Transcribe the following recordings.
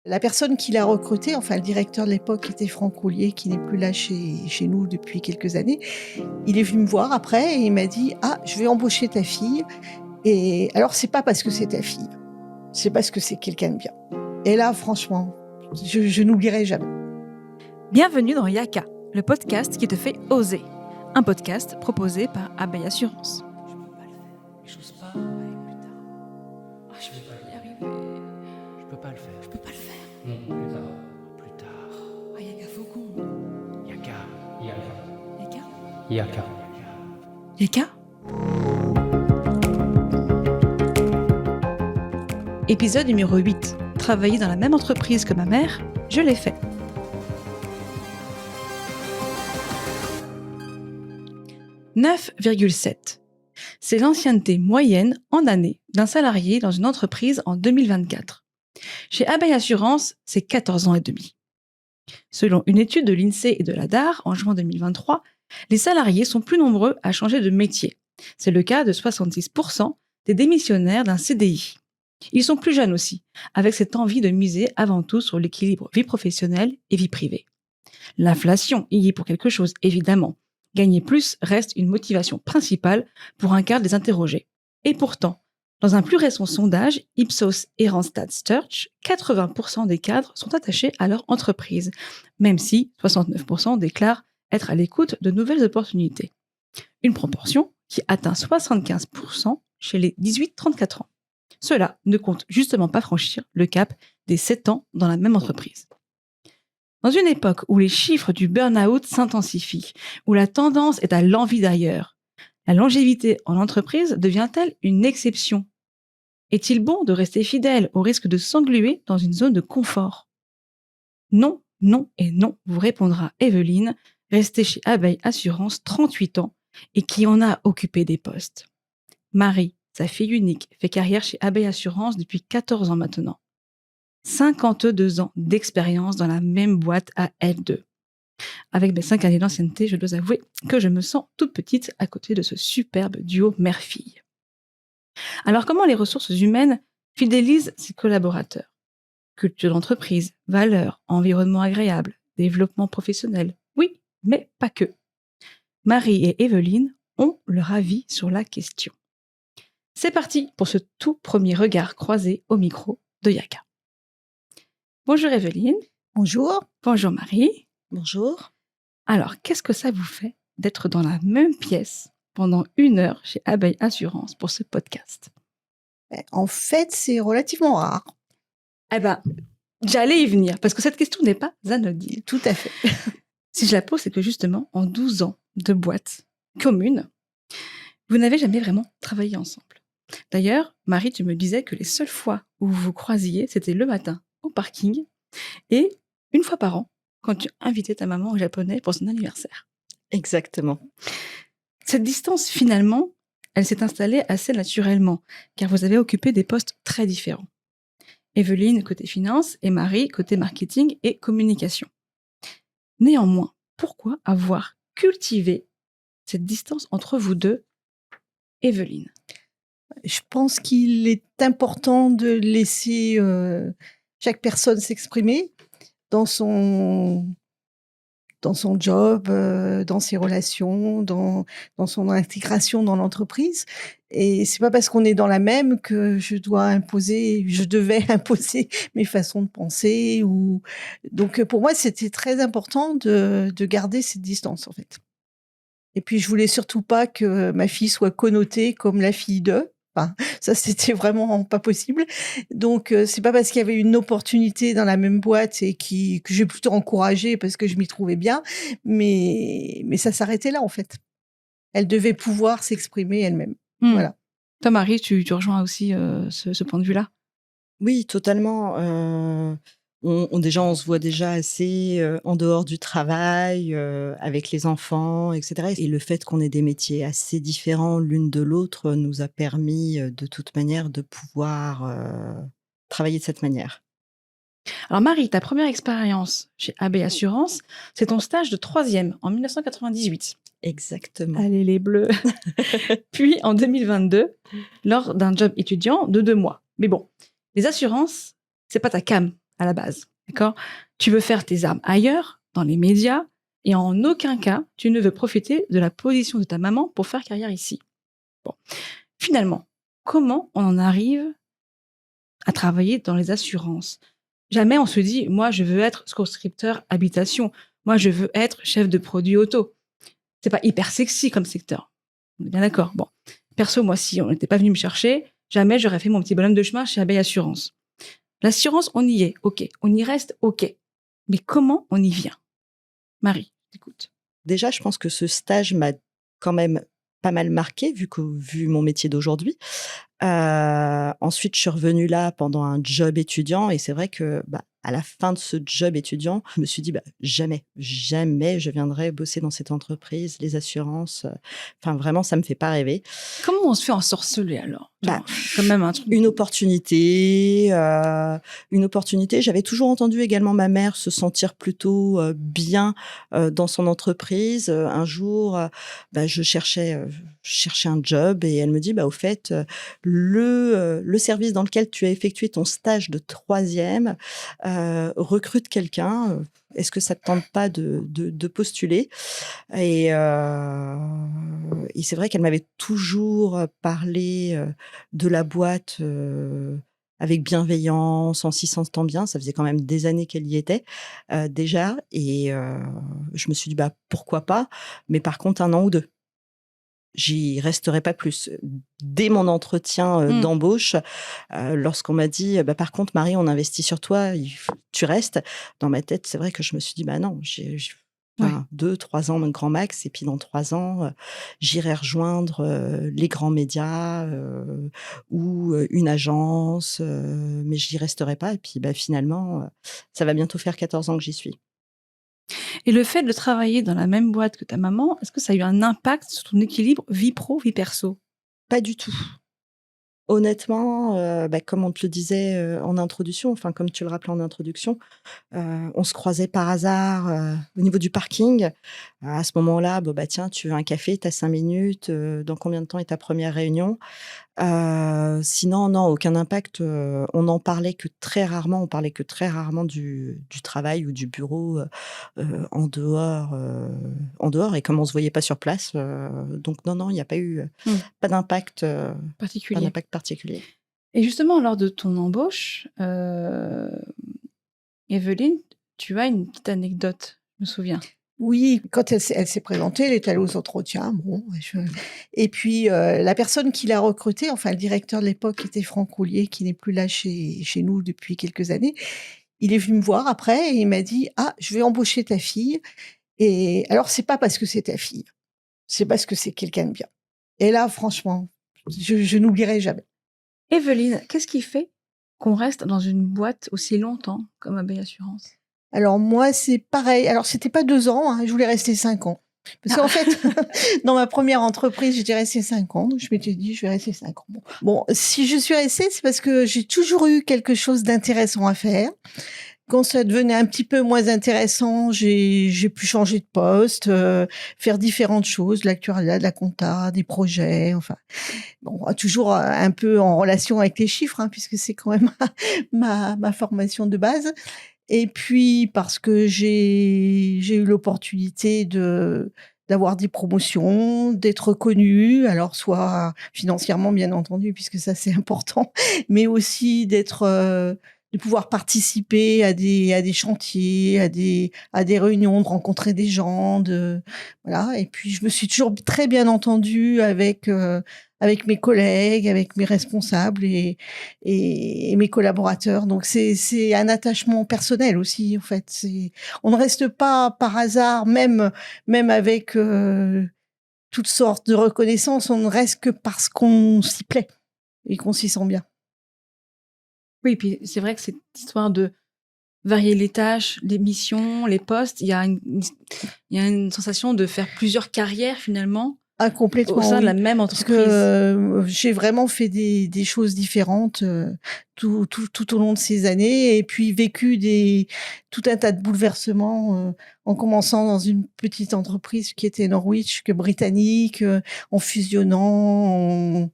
La personne qui l'a recruté, enfin le directeur de l'époque était Franck Roulier, qui n'est plus là chez nous depuis quelques années. Il est venu me voir après et il m'a dit: «Ah, je vais embaucher ta fille et alors c'est pas parce que c'est ta fille, c'est parce que c'est quelqu'un de bien». Et là franchement, je n'oublierai jamais. Bienvenue dans Yaka, le podcast qui te fait oser. Un podcast proposé par Abeille Assurance. Je peux pas le faire. J'ose pas. Ouais, putain. Ah, je vais pas y arriver. Je peux pas le faire. Je peux pas le faire. Non, plus tard. Plus tard. Ah, Yaka Faucon. Yaka. Yaka. Yaka. Yaka. Yaka. Épisode numéro 8. Travailler dans la même entreprise que ma mère, je l'ai fait. « 9,7. C'est l'ancienneté moyenne en année d'un salarié dans une entreprise en 2024. Chez Abeille Assurance, c'est 14 ans et demi. Selon une étude de l'INSEE et de la DAR en juin 2023, les salariés sont plus nombreux à changer de métier. C'est le cas de 66% des démissionnaires d'un CDI. Ils sont plus jeunes aussi, avec cette envie de miser avant tout sur l'équilibre vie professionnelle et vie privée. L'inflation y est pour quelque chose, évidemment. Gagner plus reste une motivation principale pour un cadre des interrogés. Et pourtant, dans un plus récent sondage, Ipsos et Randstad Search, 80% des cadres sont attachés à leur entreprise, même si 69% déclarent être à l'écoute de nouvelles opportunités. Une proportion qui atteint 75% chez les 18-34 ans. Cela ne compte justement pas franchir le cap des 7 ans dans la même entreprise. Dans une époque où les chiffres du burn-out s'intensifient, où la tendance est à l'envie d'ailleurs, la longévité en entreprise devient-elle une exception ? Est-il bon de rester fidèle au risque de s'engluer dans une zone de confort ? Non, non et non, vous répondra Evelyne, restée chez Abeille Assurance 38 ans et qui en a occupé des postes. Marie, sa fille unique, fait carrière chez Abeille Assurance depuis 14 ans maintenant. 52 ans d'expérience dans la même boîte à L2. Avec mes 5 années d'ancienneté, je dois avouer que je me sens toute petite à côté de ce superbe duo mère-fille. Alors comment les ressources humaines fidélisent ses collaborateurs ? Culture d'entreprise, valeurs, environnement agréable, développement professionnel. Oui, mais pas que. Marie et Evelyne ont leur avis sur la question. C'est parti pour ce tout premier regard croisé au micro de Yaka. Bonjour Evelyne. Bonjour. Bonjour Marie. Bonjour. Alors, qu'est-ce que ça vous fait d'être dans la même pièce pendant 1 heure chez Abeille Assurance pour ce podcast ? En fait, c'est relativement rare. Eh ben, j'allais y venir, parce que cette question n'est pas anodine. Tout à fait. Si je la pose, c'est que justement, en 12 ans de boîte commune, vous n'avez jamais vraiment travaillé ensemble. D'ailleurs, Marie, tu me disais que les seules fois où vous vous croisiez, c'était le matin au parking et 1 fois par an, quand tu invitais ta maman au japonais pour son anniversaire. Exactement. Cette distance, finalement, elle s'est installée assez naturellement, car vous avez occupé des postes très différents. Evelyne côté finance et Marie côté marketing et communication. Néanmoins, pourquoi avoir cultivé cette distance entre vous deux, Evelyne ? Je pense qu'il est important de laisser chaque personne s'exprimer dans son job, dans ses relations, dans son intégration dans l'entreprise. Et c'est pas parce qu'on est dans la même que je devais imposer mes façons de penser. Donc pour moi, c'était très important de garder cette distance, en fait. Et puis je voulais surtout pas que ma fille soit connotée comme la fille d'eux. Enfin, ça, c'était vraiment pas possible. Donc, c'est pas parce qu'il y avait une opportunité dans la même boîte et que j'ai plutôt encouragé parce que je m'y trouvais bien, mais ça s'arrêtait là, en fait. Elle devait pouvoir s'exprimer elle-même. Voilà. Toi, Marie, tu rejoins aussi ce point de vue-là ? Oui, totalement. Déjà, on se voit déjà assez en dehors du travail, avec les enfants, etc. Et le fait qu'on ait des métiers assez différents l'une de l'autre nous a permis, de toute manière, de pouvoir travailler de cette manière. Alors Marie, ta première expérience chez Abeille Assurance, c'est ton stage de 3e en 1998. Exactement. Allez les bleus. Puis en 2022, lors d'un job étudiant de 2 mois. Mais bon, les assurances, c'est pas ta came, à la base. D'accord ? Tu veux faire tes armes ailleurs, dans les médias, et en aucun cas, tu ne veux profiter de la position de ta maman pour faire carrière ici. Bon. Finalement, comment on en arrive à travailler dans les assurances ? Jamais on se dit, moi, je veux être souscripteur habitation. Moi, je veux être chef de produit auto. C'est pas hyper sexy comme secteur. On est bien d'accord. Bon. Perso, moi, si on n'était pas venu me chercher, jamais j'aurais fait mon petit bonhomme de chemin chez Abeille Assurance. L'assurance, on y est, ok. On y reste, ok. Mais comment on y vient ? Marie, écoute. Déjà, je pense que ce stage m'a quand même pas mal marqué, vu mon métier d'aujourd'hui. Ensuite, je suis revenue là pendant un job étudiant et c'est vrai que à la fin de ce job étudiant, je me suis dit jamais je viendrai bosser dans cette entreprise, les assurances. Enfin, vraiment, ça me fait pas rêver. Comment on se fait ensorceler alors ? Quand même un truc. Une opportunité. J'avais toujours entendu également ma mère se sentir plutôt bien dans son entreprise. Un jour, je cherchais un job et elle me dit au fait, le service dans lequel tu as effectué ton stage de 3e recrute quelqu'un. Est-ce que ça te tente pas de postuler ? Et c'est vrai qu'elle m'avait toujours parlé de la boîte avec bienveillance, en s'y sentant bien. Ça faisait quand même des années qu'elle y était déjà. Et je me suis dit, pourquoi pas ? Mais par contre, 1 an ou 2. J'y resterai pas plus. Dès mon entretien d'embauche, lorsqu'on m'a dit par contre Marie, on investit sur toi, tu restes. Dans ma tête, c'est vrai que je me suis dit non, j'ai 2, 3 ans grand max, et puis dans 3 ans, j'irai rejoindre les grands médias ou une agence, mais j'y resterai pas. Et puis finalement, ça va bientôt faire 14 ans que j'y suis. Et le fait de travailler dans la même boîte que ta maman, est-ce que ça a eu un impact sur ton équilibre vie pro, vie perso ? Pas du tout. Honnêtement, comme on te le disait en introduction, enfin comme tu le rappelais en introduction, on se croisait par hasard au niveau du parking. À ce moment-là, tiens, tu veux un café, tu as 5 minutes, dans combien de temps est ta première réunion ? Sinon, non, aucun impact. On en parlait que très rarement. On parlait que très rarement du travail ou du bureau en dehors. Et comme on se voyait pas sur place, donc non, il n'y a pas eu pas d'impact particulier. Et justement, lors de ton embauche, Evelyne, tu as une petite anecdote, je me souviens. Oui, quand elle s'est présentée, elle est allée aux entretiens. Et puis, la personne qui l'a recrutée, enfin le directeur de l'époque, qui était Franck Roulier, qui n'est plus là chez nous depuis quelques années, il est venu me voir après et il m'a dit « Ah, je vais embaucher ta fille. » Et alors, c'est pas parce que c'est ta fille, c'est parce que c'est quelqu'un de bien. Et là, franchement, je n'oublierai jamais. Evelyne, qu'est-ce qui fait qu'on reste dans une boîte aussi longtemps comme Abeille Assurance ? Alors moi, c'est pareil. Alors, c'était pas 2 ans, je voulais rester 5 ans. Parce qu'en fait, dans ma première entreprise, j'étais restée 5 ans. Donc je m'étais dit, je vais rester 5 ans. Bon, si je suis restée, c'est parce que j'ai toujours eu quelque chose d'intéressant à faire. Quand ça devenait un petit peu moins intéressant, j'ai pu changer de poste, faire différentes choses, de l'actuariat, de la compta, des projets, enfin. Bon, toujours un peu en relation avec les chiffres, puisque c'est quand même ma formation de base. Et puis, parce que j'ai eu l'opportunité d'avoir des promotions, d'être reconnue, alors soit financièrement, bien entendu, puisque ça, c'est important, mais aussi de pouvoir participer à des chantiers, à des réunions, de rencontrer des gens, voilà. Et puis, je me suis toujours très bien entendue avec mes collègues, avec mes responsables et mes collaborateurs. Donc, c'est un attachement personnel aussi, en fait. On ne reste pas par hasard, même avec toutes sortes de reconnaissances, on ne reste que parce qu'on s'y plaît et qu'on s'y sent bien. Oui, puis c'est vrai que cette histoire de varier les tâches, les missions, les postes, il y a une sensation de faire plusieurs carrières finalement. Complètement, au sein de la même entreprise. Parce que j'ai vraiment fait des choses différentes tout au long de ces années et puis vécu tout un tas de bouleversements en commençant dans une petite entreprise qui était Norwich, britannique, en fusionnant,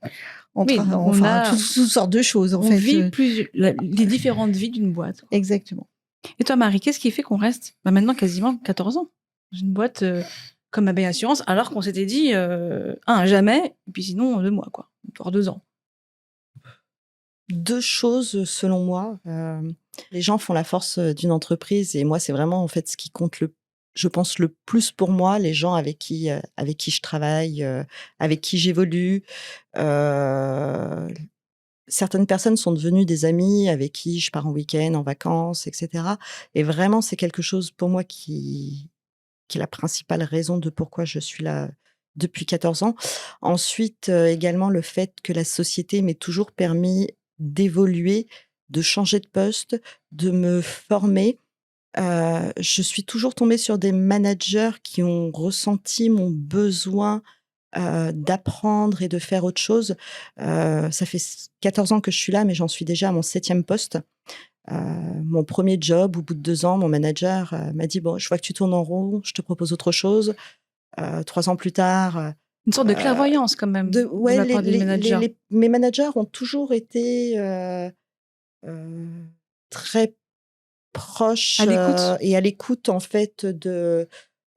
Oui, donc on enfin, a- toutes sortes de choses, en On fait. vit les différentes vies d'une boîte. Exactement. Et toi, Marie, qu'est-ce qui fait qu'on reste maintenant quasiment 14 ans dans une boîte comme Abeille Assurance, alors qu'on s'était dit, jamais, et puis sinon 2 mois, quoi, voire 2 ans. 2 choses, selon moi. Les gens font la force, d'une entreprise et moi, c'est vraiment, en fait, ce qui compte je pense, le plus pour moi, les gens avec qui je travaille, avec qui j'évolue. Certaines personnes sont devenues des amis avec qui je pars en week-end, en vacances et cetera et vraiment, c'est quelque chose pour moi qui est la principale raison de pourquoi je suis là depuis 14 ans. Ensuite, également le fait que la société m'ait toujours permis d'évoluer, de changer de poste, de me former. Je suis toujours tombée sur des managers qui ont ressenti mon besoin, d'apprendre et de faire autre chose. Ça fait 14 ans que je suis là, mais j'en suis déjà à mon 7e poste. Mon premier job, au bout de 2 ans, mon manager, m'a dit: «Bon, je vois que tu tournes en rond, je te propose autre chose». 3 ans plus tard, Une sorte de clairvoyance, quand même, de ouais, la part des managers. mes managers ont toujours été, heu, très proches, À l'écoute. et à l'écoute, en fait, de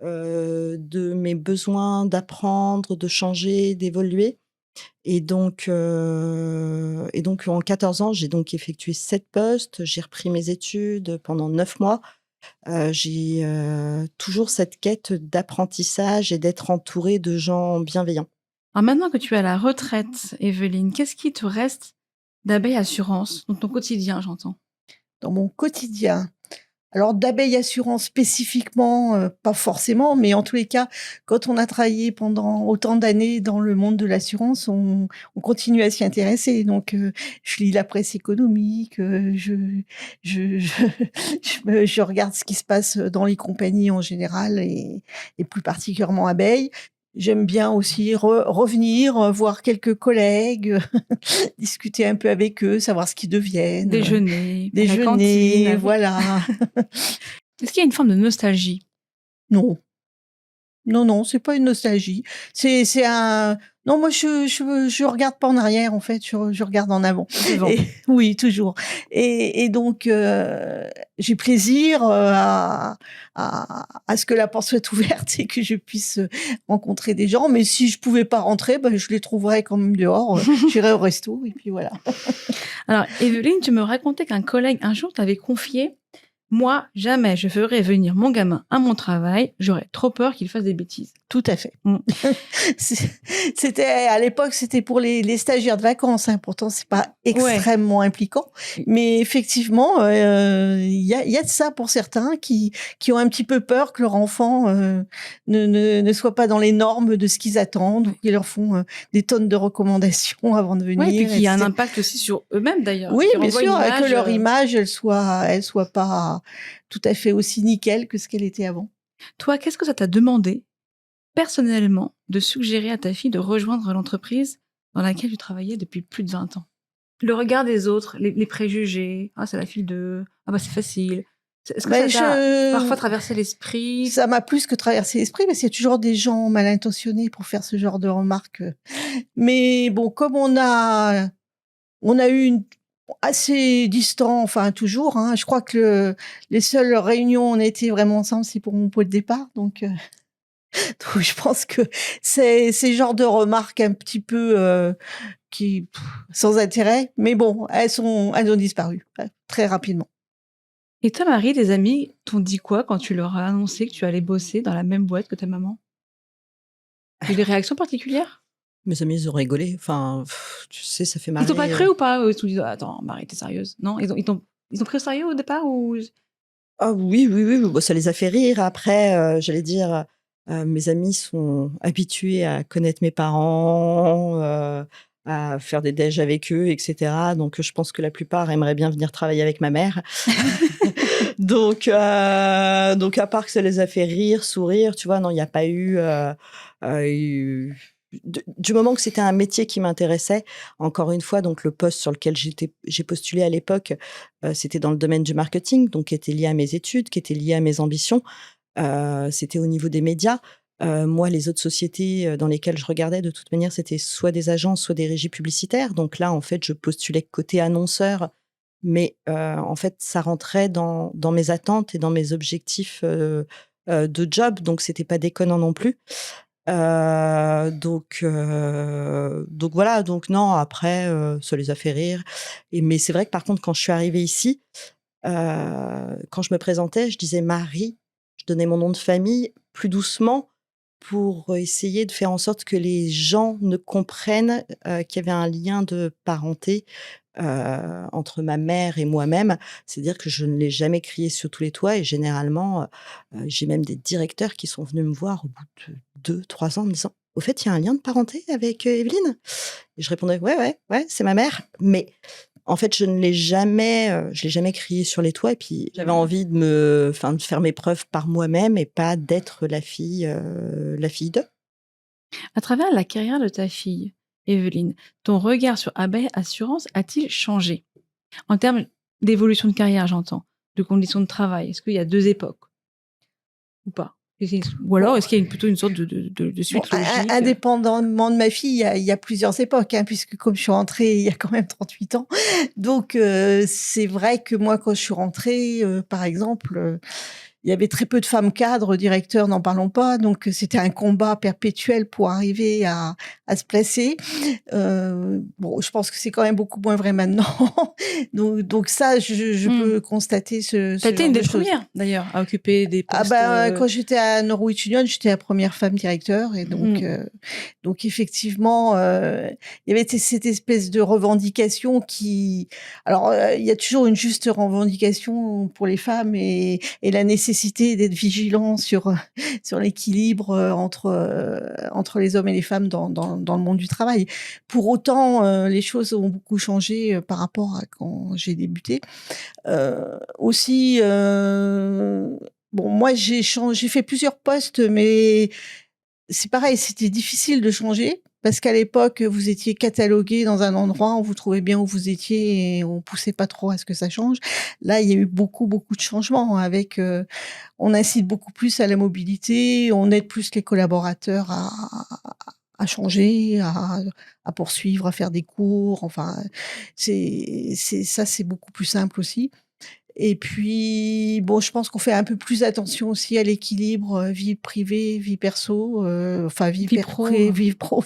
mes besoins d'apprendre, de changer, d'évoluer. Et donc en 14 ans, j'ai donc effectué 7 postes. J'ai repris mes études pendant 9 mois. J'ai, toujours cette quête d'apprentissage et d'être entourée de gens bienveillants. Alors maintenant que tu es à la retraite, Evelyne, qu'est-ce qui te reste d'Abeille Assurance, dans ton quotidien, j'entends? Dans mon quotidien. Alors d'abeille assurance spécifiquement, pas forcément, mais en tous les cas, quand on a travaillé pendant autant d'années dans le monde de l'assurance, on continue à s'y intéresser. Donc, je lis la presse économique, je je regarde ce qui se passe dans les compagnies en général et plus particulièrement Abeille. J'aime bien aussi revenir, voir quelques collègues, discuter un peu avec eux, savoir ce qu'ils deviennent. Déjeuner, à la Déjeuner, cantine. voilà. Est-ce qu'il y a une forme de nostalgie? Non. Non, non, c'est pas une nostalgie. C'est un non, moi je regarde pas en arrière en fait, je regarde en avant Devant. et oui, toujours et donc j'ai plaisir, à ce que la porte soit ouverte et que je puisse, rencontrer des gens, mais si je pouvais pas rentrer, bah, je les trouverais quand même dehors, j'irais au resto et puis voilà. Alors, Evelyne, tu me racontais qu'un collègue, un jour, t'avait confié: «Moi, jamais je ferai venir mon gamin à mon travail, j'aurais trop peur qu'il fasse des bêtises». Tout à fait. Mmh. C'était à l'époque, c'était pour les stagiaires de vacances, hein, pourtant c'est pas extrêmement impliquant, mais effectivement, il y a de ça pour certains qui ont un petit peu peur que leur enfant, ne soit pas dans les normes de ce qu'ils attendent ou qu'ils leur font, des tonnes de recommandations avant de venir Ouais, et puis qu'il y a un etc. impact aussi sur eux-mêmes, d'ailleurs. Oui, Qui bien renvoient une sûr, image, que leur image, elle soit pas tout à fait aussi nickel que ce qu'elle était avant. Toi, qu'est-ce que ça t'a demandé, personnellement, de suggérer à ta fille de rejoindre l'entreprise dans laquelle tu travaillais depuis plus de 20 ans? Le regard des autres, les préjugés: «Ah, c'est la fille de... Ah bah, c'est facile». Est-ce que Ben, ça t'a je parfois traversé l'esprit? Ça m'a plus que traversé l'esprit, parce qu'il y a toujours des gens mal intentionnés pour faire ce genre de remarques, mais bon, comme on a eu une assez distant, enfin toujours, hein. Je crois que les seules réunions où on a été vraiment ensemble, c'est pour mon pot de départ, donc donc je pense que c'est ces genres de remarques un petit peu, sans intérêt, mais bon, elles ont disparu, très rapidement. Et toi, Marie, tes amis t'ont dit quoi quand tu leur as annoncé que tu allais bosser dans la même boîte que ta maman? Tu as eu des réactions particulières? Mes amis, ils ont rigolé. Enfin, tu sais, ça fait Ils t'ont pas marrer, cru ou pas? Ils t'ont dit: «Attends, Marie, tu sérieuse?» Non? Ils t'ont pris au sérieux au départ, ou? Ah oui, oui, oui, bah, ça les a fait rire. Après, j'allais dire, mes amis sont habitués à connaître mes parents, à faire des déj avec eux et cetera. Donc, je pense que la plupart aimeraient bien venir travailler avec ma mère. Donc à part que ça les a fait rire, sourire, tu vois? Non, il y a pas eu, eu du moment que c'était un métier qui m'intéressait, encore une fois, donc le poste sur lequel j'ai postulé à l'époque, c'était dans le domaine du marketing, donc qui était lié à mes études, qui était lié à mes ambitions. C'était au niveau des médias. Moi, les autres sociétés dans lesquelles je regardais, de toute manière, c'était soit des agences, soit des régies publicitaires. Donc là, en fait, je postulais côté annonceur, mais en fait, ça rentrait dans mes attentes et dans mes objectifs de job. Donc, c'était pas déconnant non plus. Donc voilà, donc non, après, ça les a fait rire. Mais c'est vrai que par contre, quand je suis arrivée ici, quand je me présentais, je disais Marie, je donnais mon nom de famille plus doucement pour essayer de faire en sorte que les gens ne comprennent qu'il y avait un lien de parenté entre ma mère et moi-même. C'est-à-dire que je ne l'ai jamais crié sur tous les toits et généralement, j'ai même des directeurs qui sont venus me voir au bout de 2, 3 ans en me disant: «Au fait, il y a un lien de parenté avec, Evelyne?» Et je répondais: «Ouais, ouais, ouais, c'est ma mère». Mais en fait, je l'ai jamais crié sur les toits et puis j'avais envie de faire mes preuves par moi-même et pas d'être la fille d'eux. À travers la carrière de ta fille, Evelyne, ton regard sur Abeille Assurance a-t-il changé? En termes d'évolution de carrière, j'entends, de conditions de travail. Est-ce qu'il y a 2 époques ou pas? Ou alors est-ce qu'il y a plutôt une sorte de Bon, suite logique? indépendamment de ma fille, il y a plusieurs époques, hein, puisque comme je suis rentrée il y a quand même 38 ans. Donc, c'est vrai que moi, quand je suis rentrée, par exemple, il y avait très peu de femmes cadres, directeurs, n'en parlons pas. Donc, c'était un combat perpétuel pour arriver à se placer. Bon, je pense que c'est quand même beaucoup moins vrai maintenant. Donc ça, je peux constater Tu ce été genre une de des choses. premières, d'ailleurs, à occuper des Ah postes, bah, quand j'étais à Norwich Union, j'étais la première femme directeur et Mmh. donc effectivement, il y avait cette espèce de revendication qui alors, il y a toujours une juste revendication pour les femmes et la nécessité d'être vigilant sur, sur l'équilibre, entre les hommes et les femmes dans le monde du travail. Pour autant, les choses ont beaucoup changé, par rapport à quand j'ai débuté. Aussi, bon, moi, j'ai fait plusieurs postes, mais c'est pareil, c'était difficile de changer parce qu'à l'époque, vous étiez catalogué dans un endroit, on vous trouvait bien où vous étiez et on poussait pas trop à ce que ça change. Là, il y a eu beaucoup, beaucoup de changements avec, on incite beaucoup plus à la mobilité, on aide plus les collaborateurs à changer, à poursuivre, à faire des cours. Enfin, c'est beaucoup plus simple aussi. Et puis, bon, je pense qu'on fait un peu plus attention aussi à l'équilibre, vie privée, vie perso, enfin vie Vie pro, vie pro,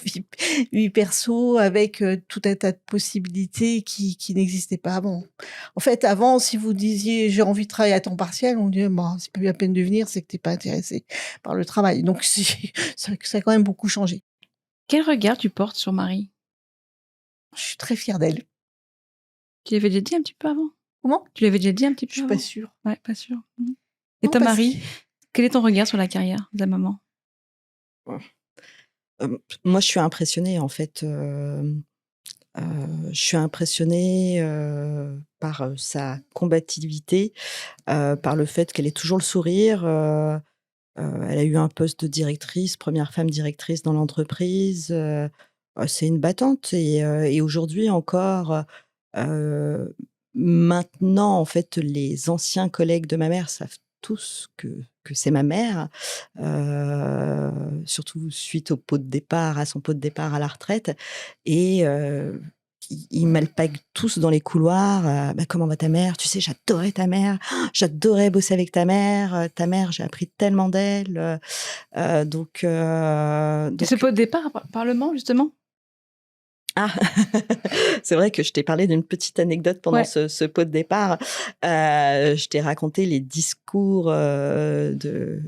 vie perso avec, tout un tas de possibilités qui n'existaient pas avant. En fait, avant, si vous disiez: «J'ai envie de travailler à temps partiel», on disait: «Bah, c'est pas la peine de venir, c'est que tu es pas intéressé par le travail». Donc c'est ça a quand même beaucoup changé. quel regard tu portes sur Marie? Je suis très fière d'elle. Tu l'avais déjà dit un petit peu avant? Comment? Tu l'avais déjà dit un petit Je peu suis pas avant? sûre. Ouais, pas sûr. Mmh. Et Non, toi, parce que Marie, quel est ton regard sur la carrière de ta maman? Moi, je suis impressionnée en fait, je suis impressionnée, par, sa combativité, par le fait qu'elle ait toujours le sourire, elle a eu un poste de directrice, première femme directrice dans l'entreprise, c'est une battante et aujourd'hui encore, heu, maintenant, en fait, les anciens collègues de ma mère savent tous que c'est ma mère, surtout suite au pot de départ à son pot de départ à la retraite et ils m'alpaguent tous dans les couloirs, «Bah, comment va ta mère? Tu sais, j'adorais ta mère, j'adorais bosser avec ta mère, j'ai appris tellement d'elle», donc Et ce donc pot de départ par Parlement, justement? ah! C'est vrai que je t'ai parlé d'une petite anecdote pendant Ouais. ce pot de départ. Je t'ai raconté les discours, de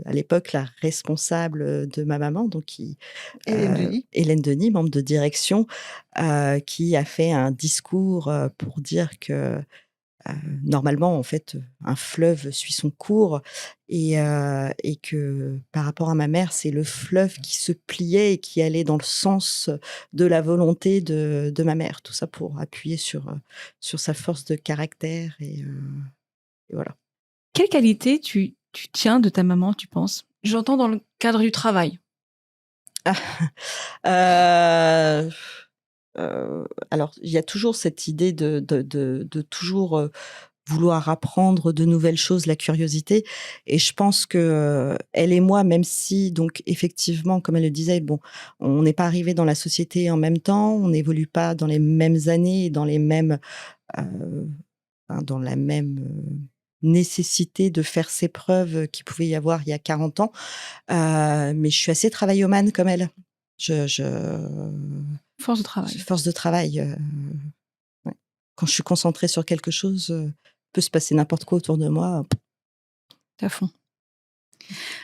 à l'époque, la responsable, de ma maman, donc Hélène Denis. Hélène Denis, membre de direction, qui a fait un discours, pour dire que Heu, normalement, en fait, un fleuve suit son cours et que par rapport à ma mère, c'est le fleuve qui se pliait et qui allait dans le sens de la volonté de ma mère. Tout ça pour appuyer sur sa force de caractère et voilà. Quelle qualité tu tiens de ta maman, tu penses? J'entends dans le cadre du travail. Heu alors il y a toujours cette idée de toujours, vouloir apprendre de nouvelles choses, la curiosité. Et je pense que elle et moi, même si, donc effectivement, comme elle le disait, bon, on n'est pas arrivés dans la société en même temps, on n'évolue pas dans les mêmes années, dans les mêmes, dans la même nécessité de faire ses preuves qu'il pouvait y avoir il y a 40 ans. Mais je suis assez travaillomane comme elle. Force de travail. Force de travail. Ouais. Quand je suis concentrée sur quelque chose, peut se passer n'importe quoi autour de moi. À fond.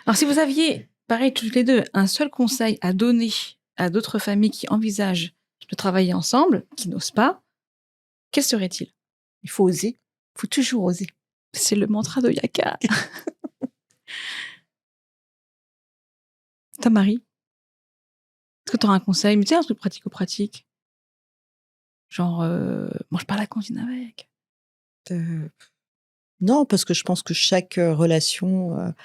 Alors, si vous aviez, pareil, toutes les deux, un seul conseil à donner à d'autres familles qui envisagent de travailler ensemble, qui n'osent pas, quel serait-il? Il faut oser. Il faut toujours oser. C'est le mantra de Yaka. Ta Marie, est-ce que tu auras un conseil? Mais tu sais, un truc pratico-pratique. Genre, mange pas la cantine avec. Non, parce que je pense que chaque relation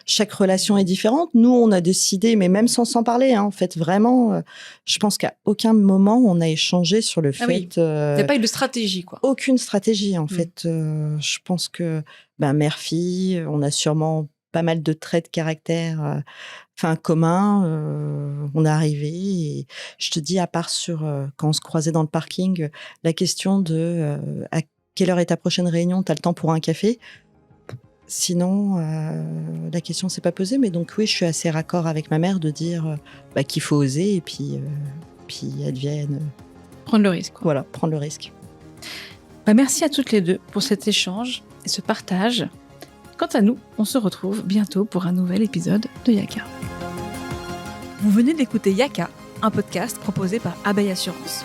est différente. Nous, on a décidé, mais même sans s'en parler, hein, en fait, vraiment, je pense qu'à aucun moment on a échangé sur le fait. Oui. Il n'y a pas eu de stratégie, quoi. Aucune stratégie, en fait. Je pense que mère-fille, on a sûrement pas mal de traits de caractère communs. On est arrivé et je te dis, à part quand on se croisait dans le parking, la question de à quelle heure est ta prochaine réunion, t'as le temps pour un café? Sinon, la question s'est pas posée. Mais donc oui, je suis assez raccord avec ma mère de dire qu'il faut oser et puis advienne. Prendre le risque, quoi. Voilà, prendre le risque. Merci à toutes les deux pour cet échange et ce partage. Quant à nous, on se retrouve bientôt pour un nouvel épisode de Yaka. Vous venez d'écouter Yaka, un podcast proposé par Abeille Assurance.